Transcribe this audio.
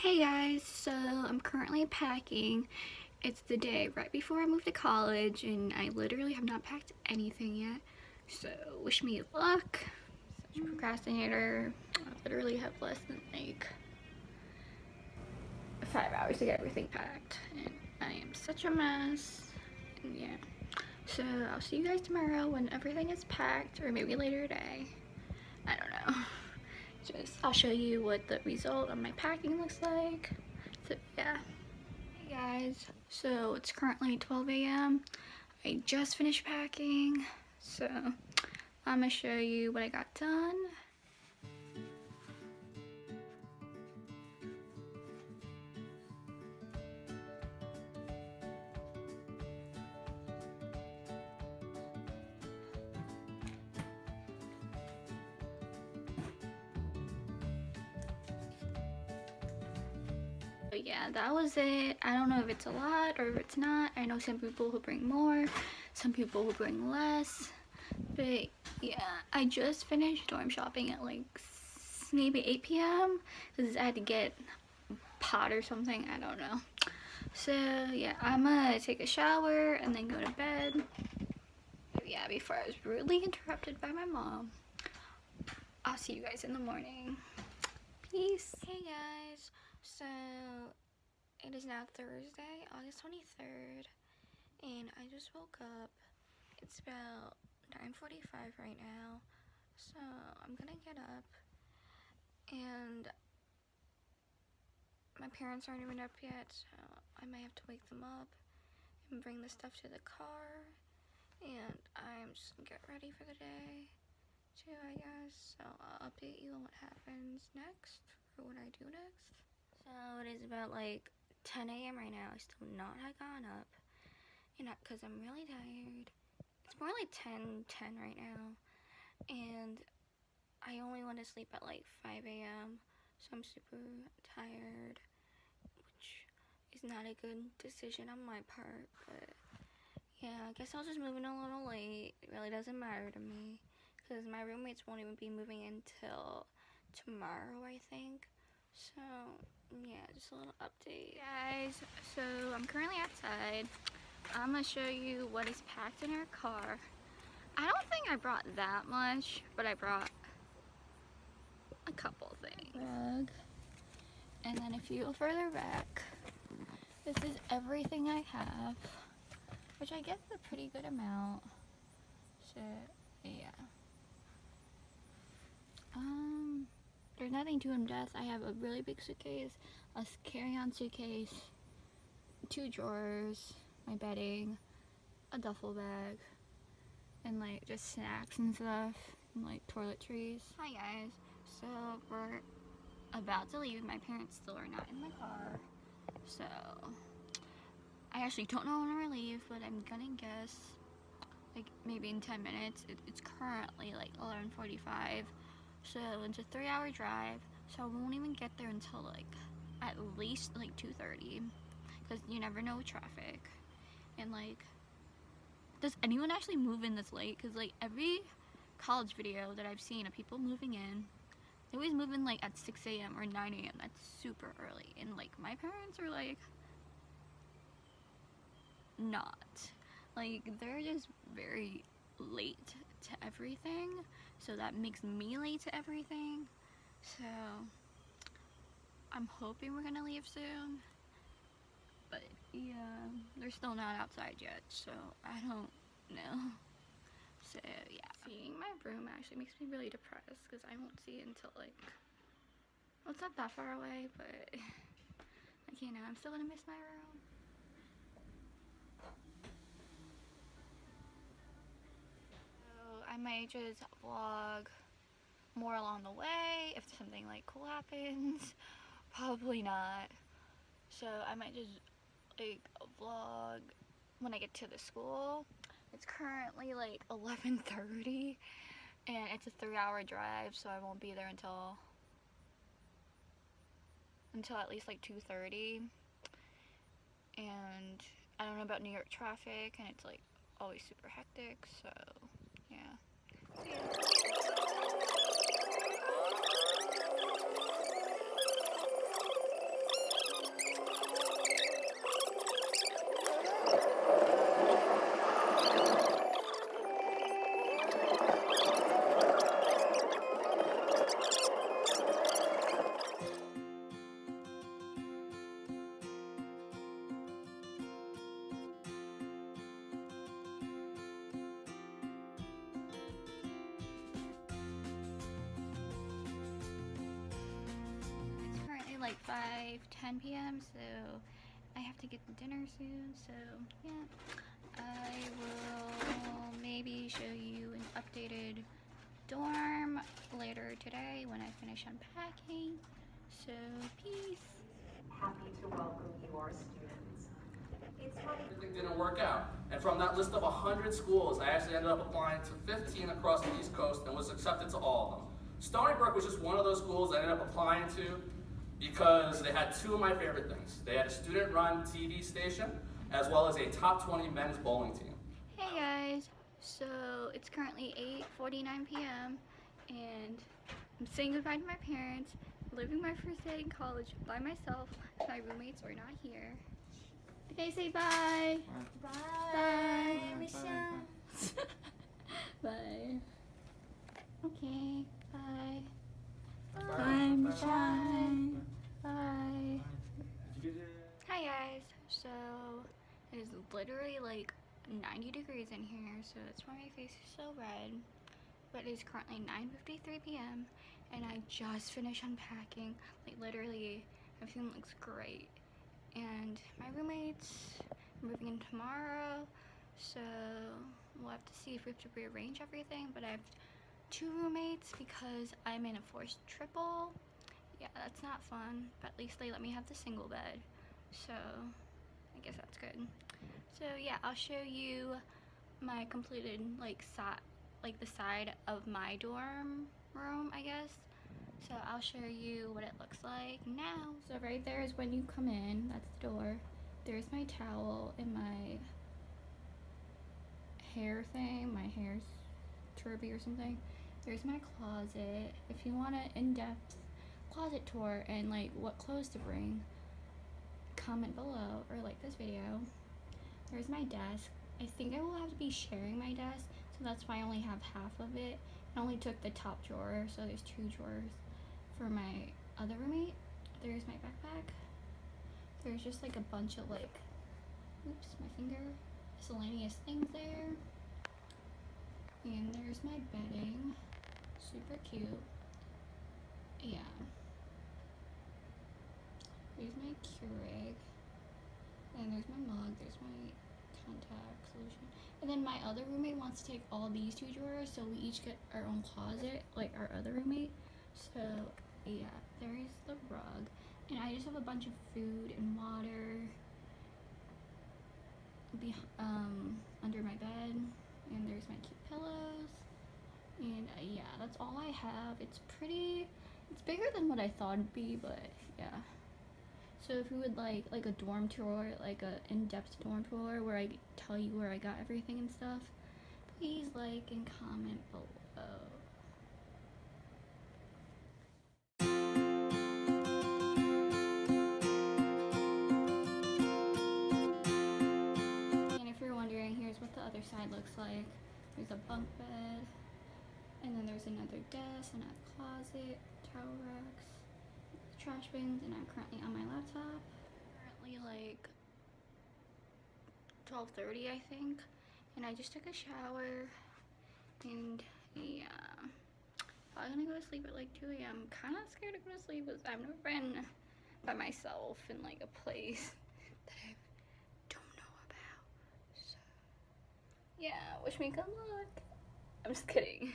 Hey guys, so I'm currently packing. It's the day right before I move to college and I literally have not packed anything yet. So wish me luck. Such a procrastinator. I literally have less than like 5 hours to get everything packed and I am such a mess. And yeah. So I'll see you guys tomorrow when everything is packed, or maybe later today. I don't know. I'll show you what the result of my packing looks like. So yeah. Hey guys, so it's currently 12 a.m. I just finished packing, so I'm gonna show you what I got done. But yeah, that was it. I don't know if it's a lot or if it's not. I know some people who bring more, some people who bring less. But yeah, I just finished dorm shopping at like maybe 8 p.m. because I had to get pot or something. I don't know. So yeah, I'm gonna take a shower and then go to bed. But yeah, before I was rudely interrupted by my mom. I'll see you guys in the morning. Peace. Hey guys, so it is now Thursday, August 23rd, and I just woke up. It's about 9:45 right now, so I'm gonna get up, and my parents aren't even up yet, so I might have to wake them up and bring the stuff to the car, and I'm just gonna get ready for the day too, I guess. So I'll update you on what happens next, or what I do next. So it is about like 10 a.m. right now. I still not have gotten up, because I'm really tired. It's more like 10 right now, and I only want to sleep at like 5 a.m. so I'm super tired, which is not a good decision on my part. But yeah, I guess I'll just move in a little late. It really doesn't matter to me, because my roommates won't even be moving in till tomorrow, I think. So yeah, just a little update. Guys, so I'm currently outside. I'm gonna show you what is packed in our car. I don't think I brought that much, but I brought a couple things. Rug. And then if you go further back, this is everything I have, which I guess is a pretty good amount. So yeah. There's nothing too in-depth. I have a really big suitcase, a carry-on suitcase, 2 drawers, my bedding, a duffel bag, and like just snacks and stuff, and like toiletries. Hi guys, so we're about to leave. My parents still are not in the car, so I actually don't know when we're leave, but I'm gonna guess like maybe in 10 minutes. It's currently like 11:45, so it's a 3-hour drive, so I won't even get there until like at least like 2:30, because you never know with traffic. And like, does anyone actually move in this late? Because like every college video that I've seen of people moving in, they always move in like at 6 a.m. or 9 a.m. That's super early, and like my parents are like not, like they're just very late to everything, so that makes me late to everything. So I'm hoping we're gonna leave soon, but yeah, they're still not outside yet, so I don't know. So yeah, seeing my room actually makes me really depressed, because I won't see it until like, well, it's not that far away, but like, you know, I'm still gonna miss my room. So I might just vlog more along the way if something like cool happens. Probably not. So I might just like vlog when I get to the school. It's currently like 11:30 and it's a 3-hour drive, so I won't be there until at least like 2:30. And I don't know about New York traffic, and it's like always super hectic, so yeah. See ya. like 5:10 p.m. so I have to get to dinner soon. So yeah, I will maybe show you an updated dorm later today when I finish unpacking. So peace. Happy to welcome your students. Everything didn't work out. And from that list of 100 schools, I actually ended up applying to 15 across the East Coast and was accepted to all of them. Stony Brook was just one of those schools I ended up applying to because they had two of my favorite things. They had a student-run TV station as well as a top 20 men's bowling team. Hey guys, so it's currently 8:49 p.m. and I'm saying goodbye to my parents, living my first day in college by myself. My roommates are not here. Okay, say bye. Bye. Bye. Michelle. Bye. Okay, bye. Bye, Michelle. Bye. Hi guys, so it is literally like 90 degrees in here, so that's why my face is so red. But it is currently 9:53 p.m. and I just finished unpacking. Like literally, everything looks great. And my roommates are moving in tomorrow, so we'll have to see if we have to rearrange everything. But I have 2 roommates because I'm in a forced triple. Yeah, that's not fun, but at least they let me have the single bed, so I guess that's good. So yeah, I'll show you my completed like the side of my dorm room, I guess. So I'll show you what it looks like now. So right there is when you come in, that's the door. There's my towel and my hair thing, my hair's turby or something. There's my closet. If you want an in-depth closet tour and like what clothes to bring, comment below or like this video. There's my desk. I think I will have to be sharing my desk, so that's why I only have half of it. I only took the top drawer, so there's 2 drawers for my other roommate. There's my backpack. There's just like a bunch of like, oops, my finger, miscellaneous things there. And there's my bedding, super cute. Yeah. There's my Keurig. And there's my mug, there's my contact solution. And then my other roommate wants to take all these 2 drawers, so we each get our own closet, like our other roommate. So yeah, there is the rug. And I just have a bunch of food and water under my bed. And there's my cute pillows. And yeah, that's all I have. It's bigger than what I thought it'd be, but yeah. So if you would like a dorm tour, like a in-depth dorm tour where I tell you where I got everything and stuff, please like and comment below. And if you're wondering, here's what the other side looks like. There's a bunk bed, and then there's another desk, and a closet, towel racks, trash bins, and I'm currently on my laptop. Currently like 12:30 I think, and I just took a shower, and yeah, probably gonna go to sleep at like 2 a.m. Kind of scared to go to sleep because I've never been by myself in like a place that I don't know about. So yeah, wish me good luck. I'm just kidding.